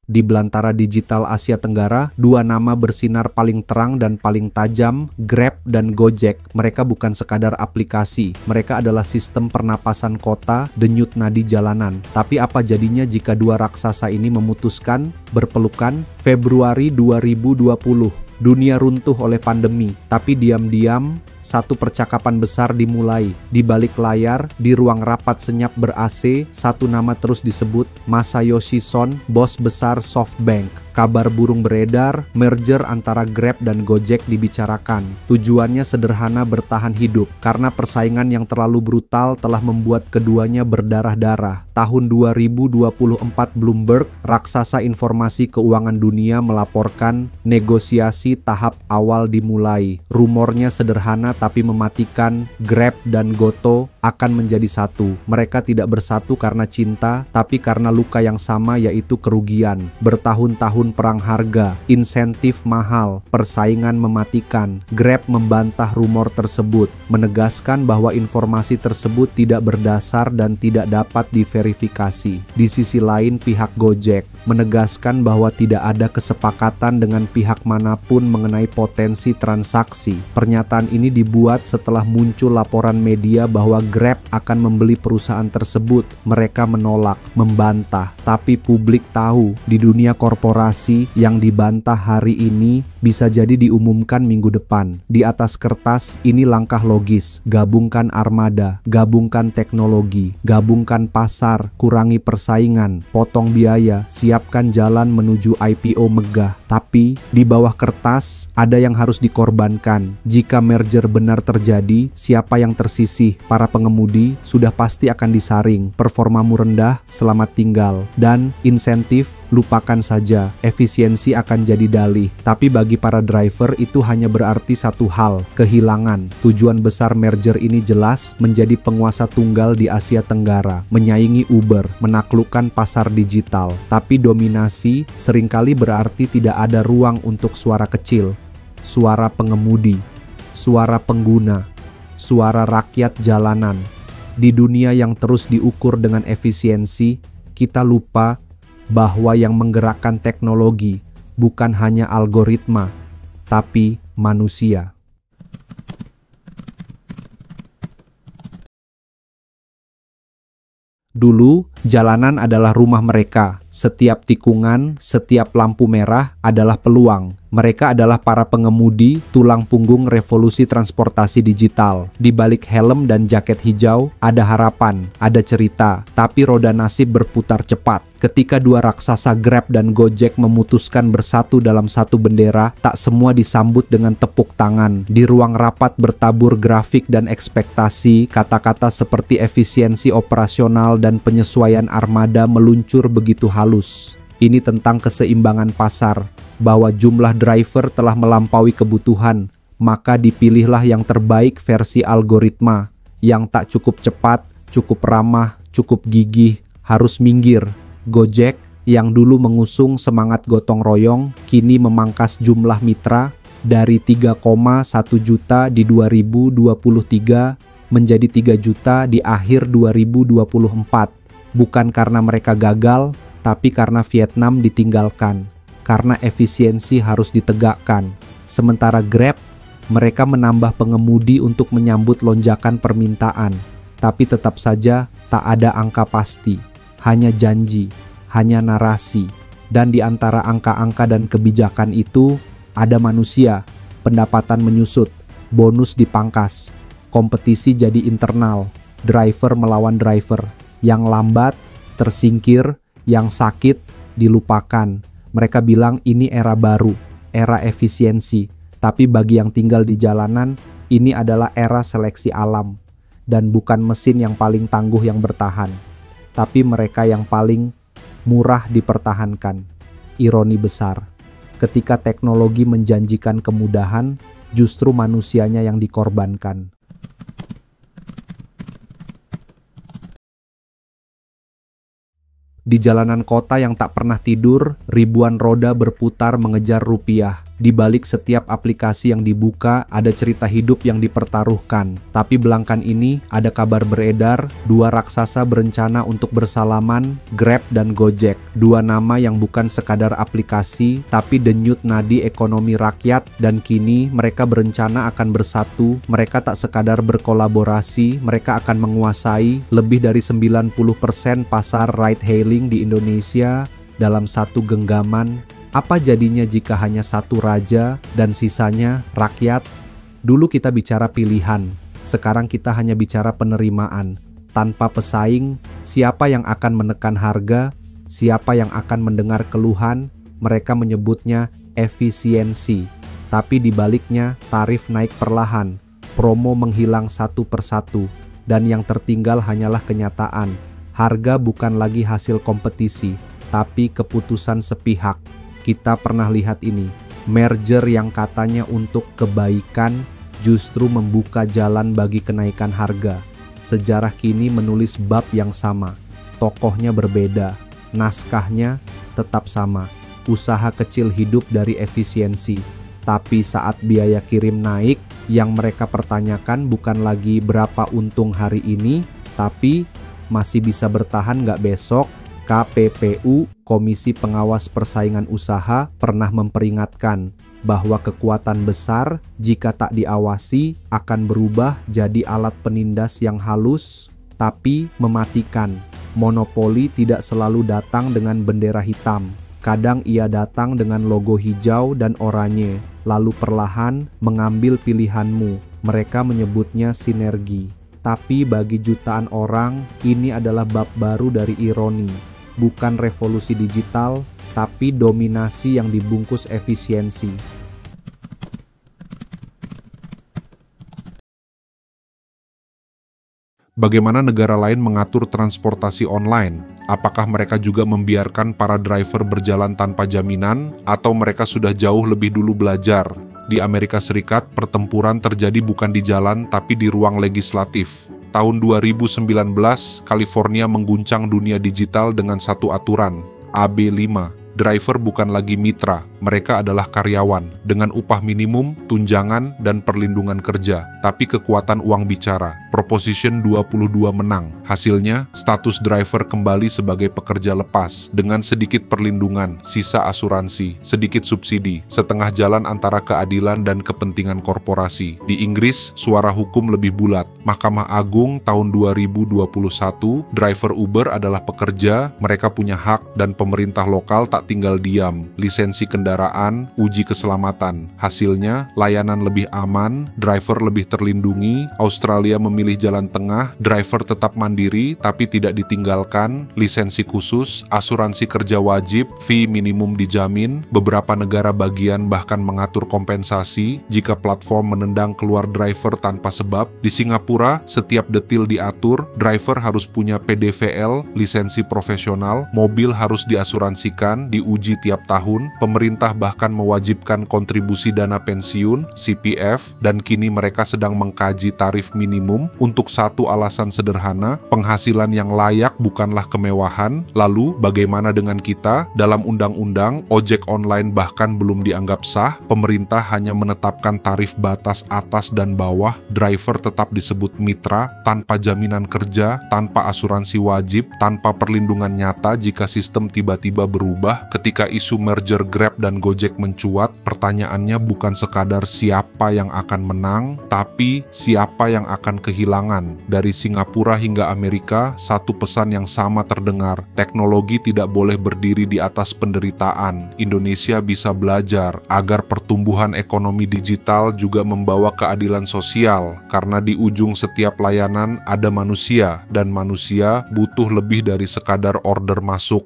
Di belantara digital Asia Tenggara, dua nama bersinar paling terang dan paling tajam, Grab dan Gojek. Mereka bukan sekadar aplikasi, mereka adalah sistem pernapasan kota, denyut nadi jalanan. Tapi apa jadinya jika dua raksasa ini memutuskan berpelukan? Februari 2020, dunia runtuh oleh pandemi, tapi diam-diam satu percakapan besar dimulai. Di balik layar, di ruang rapat senyap ber-AC, satu nama terus disebut, Masayoshi Son, bos besar SoftBank. Kabar burung beredar, merger antara Grab dan Gojek dibicarakan. Tujuannya sederhana, bertahan hidup, karena persaingan yang terlalu brutal telah membuat keduanya berdarah-darah. Tahun 2024 Bloomberg, raksasa informasi keuangan dunia, melaporkan negosiasi tahap awal dimulai. Rumornya sederhana tapi mematikan, Grab dan Goto akan menjadi satu. Mereka tidak bersatu karena cinta, tapi karena luka yang sama, yaitu kerugian. Bertahun-tahun perang harga, insentif mahal, persaingan mematikan. Grab membantah rumor tersebut, menegaskan bahwa informasi tersebut tidak berdasar dan tidak dapat diverifikasi. Di sisi lain, pihak Gojek menegaskan bahwa tidak ada kesepakatan dengan pihak manapun mengenai potensi transaksi. Pernyataan ini dibuat setelah muncul laporan media bahwa Grab akan membeli perusahaan tersebut. Mereka menolak, membantah, tapi publik tahu di dunia korporasi yang dibantah hari ini bisa jadi diumumkan minggu depan. Di atas kertas, ini langkah logis. Gabungkan armada, gabungkan teknologi, gabungkan pasar, kurangi persaingan, potong biaya, siapkan jalan menuju IPO megah. Tapi di bawah kertas ada yang harus dikorbankan. Jika merger benar terjadi, siapa yang tersisih? Para pengemudi sudah pasti akan disaring. Performamu rendah, selamat tinggal. Dan insentif, lupakan saja. Efisiensi akan jadi dalih. Tapi bagi para driver itu hanya berarti satu hal, kehilangan. Tujuan besar merger ini jelas, menjadi penguasa tunggal di Asia Tenggara, menyaingi Uber, menaklukkan pasar digital. Tapi dominasi seringkali berarti tidak ada ruang untuk suara kecil, suara pengemudi, suara pengguna, suara rakyat jalanan. Di dunia yang terus diukur dengan efisiensi, kita lupa bahwa yang menggerakkan teknologi bukan hanya algoritma, tapi manusia. Dulu, jalanan adalah rumah mereka. Setiap tikungan, setiap lampu merah adalah peluang. Mereka adalah para pengemudi, tulang punggung revolusi transportasi digital. Di balik helm dan jaket hijau, ada harapan, ada cerita. Tapi roda nasib berputar cepat. Ketika dua raksasa Grab dan Gojek memutuskan bersatu dalam satu bendera, tak semua disambut dengan tepuk tangan. Di ruang rapat bertabur grafik dan ekspektasi, kata-kata seperti efisiensi operasional dan penyesuaian armada meluncur begitu halus. Ini tentang keseimbangan pasar, bahwa jumlah driver telah melampaui kebutuhan, maka dipilihlah yang terbaik versi algoritma, yang tak cukup cepat, cukup ramah, cukup gigih, harus minggir. Gojek, yang dulu mengusung semangat gotong royong, kini memangkas jumlah mitra dari 3,1 juta di 2023 menjadi 3 juta di akhir 2024. Bukan karena mereka gagal, tapi karena Vietnam ditinggalkan. Karena efisiensi harus ditegakkan. Sementara Grab, mereka menambah pengemudi untuk menyambut lonjakan permintaan. Tapi tetap saja tak ada angka pasti. Hanya janji, hanya narasi. Dan di antara angka-angka dan kebijakan itu, ada manusia, pendapatan menyusut, bonus dipangkas, kompetisi jadi internal, driver melawan driver, yang lambat, tersingkir, yang sakit, dilupakan. Mereka bilang ini era baru, era efisiensi. Tapi bagi yang tinggal di jalanan, ini adalah era seleksi alam. Dan bukan mesin yang paling tangguh yang bertahan, tapi mereka yang paling murah dipertahankan. Ironi besar. Ketika teknologi menjanjikan kemudahan, justru manusianya yang dikorbankan. Di jalanan kota yang tak pernah tidur, ribuan roda berputar mengejar rupiah. Di balik setiap aplikasi yang dibuka, ada cerita hidup yang dipertaruhkan. Tapi belakangan ini, ada kabar beredar, dua raksasa berencana untuk bersalaman, Grab dan Gojek. Dua nama yang bukan sekadar aplikasi, tapi denyut nadi ekonomi rakyat, dan kini mereka berencana akan bersatu. Mereka tak sekadar berkolaborasi, mereka akan menguasai lebih dari 90% pasar ride-hailing di Indonesia dalam satu genggaman. Apa jadinya jika hanya satu raja dan sisanya rakyat? Dulu kita bicara pilihan, sekarang kita hanya bicara penerimaan. Tanpa pesaing, siapa yang akan menekan harga, siapa yang akan mendengar keluhan, mereka menyebutnya efisiensi. Tapi di baliknya, tarif naik perlahan, promo menghilang satu persatu, dan yang tertinggal hanyalah kenyataan. Harga bukan lagi hasil kompetisi, tapi keputusan sepihak. Kita pernah lihat ini, merger yang katanya untuk kebaikan justru membuka jalan bagi kenaikan harga. Sejarah kini menulis bab yang sama, tokohnya berbeda, naskahnya tetap sama. Usaha kecil hidup dari efisiensi, tapi saat biaya kirim naik, yang mereka pertanyakan bukan lagi berapa untung hari ini, tapi masih bisa bertahan nggak besok. KPPU, Komisi Pengawas Persaingan Usaha, pernah memperingatkan bahwa kekuatan besar jika tak diawasi akan berubah jadi alat penindas yang halus tapi mematikan. Monopoli tidak selalu datang dengan bendera hitam. Kadang ia datang dengan logo hijau dan oranye, lalu perlahan mengambil pilihanmu. Mereka menyebutnya sinergi. Tapi bagi jutaan orang, ini adalah bab baru dari ironi. Bukan revolusi digital, tapi dominasi yang dibungkus efisiensi. Bagaimana negara lain mengatur transportasi online? Apakah mereka juga membiarkan para driver berjalan tanpa jaminan, atau mereka sudah jauh lebih dulu belajar? Di Amerika Serikat, pertempuran terjadi bukan di jalan, tapi di ruang legislatif. Tahun 2019, California mengguncang dunia digital dengan satu aturan, AB5. Driver bukan lagi mitra, mereka adalah karyawan, dengan upah minimum, tunjangan, dan perlindungan kerja, tapi kekuatan uang bicara. Proposition 22 menang. Hasilnya, status driver kembali sebagai pekerja lepas, dengan sedikit perlindungan, sisa asuransi, sedikit subsidi, setengah jalan antara keadilan dan kepentingan korporasi. Di Inggris, suara hukum lebih bulat. Mahkamah Agung tahun 2021, driver Uber adalah pekerja, mereka punya hak, dan pemerintah lokal tak tinggal diam. Lisensi kendaraan, uji keselamatan. Hasilnya, layanan lebih aman, driver lebih terlindungi. Australia memilih jalan tengah, driver tetap mandiri tapi tidak ditinggalkan. Lisensi khusus, asuransi kerja wajib, fee minimum dijamin. Beberapa negara bagian bahkan mengatur kompensasi jika platform menendang keluar driver tanpa sebab. Di Singapura, setiap detil diatur, driver harus punya PDVL, lisensi profesional, mobil harus diasuransikan, diuji tiap tahun, pemerintah bahkan mewajibkan kontribusi dana pensiun, CPF, dan kini mereka sedang mengkaji tarif minimum untuk satu alasan sederhana, penghasilan yang layak bukanlah kemewahan. Lalu, bagaimana dengan kita? Dalam undang-undang, ojek online bahkan belum dianggap sah, pemerintah hanya menetapkan tarif batas atas dan bawah, driver tetap disebut mitra, tanpa jaminan kerja, tanpa asuransi wajib, tanpa perlindungan nyata jika sistem tiba-tiba berubah. Ketika isu merger Grab dan Gojek mencuat, pertanyaannya bukan sekadar siapa yang akan menang, tapi siapa yang akan kehilangan. Dari Singapura hingga Amerika, satu pesan yang sama terdengar, teknologi tidak boleh berdiri di atas penderitaan. Indonesia bisa belajar agar pertumbuhan ekonomi digital juga membawa keadilan sosial, karena di ujung setiap layanan ada manusia, dan manusia butuh lebih dari sekadar order masuk.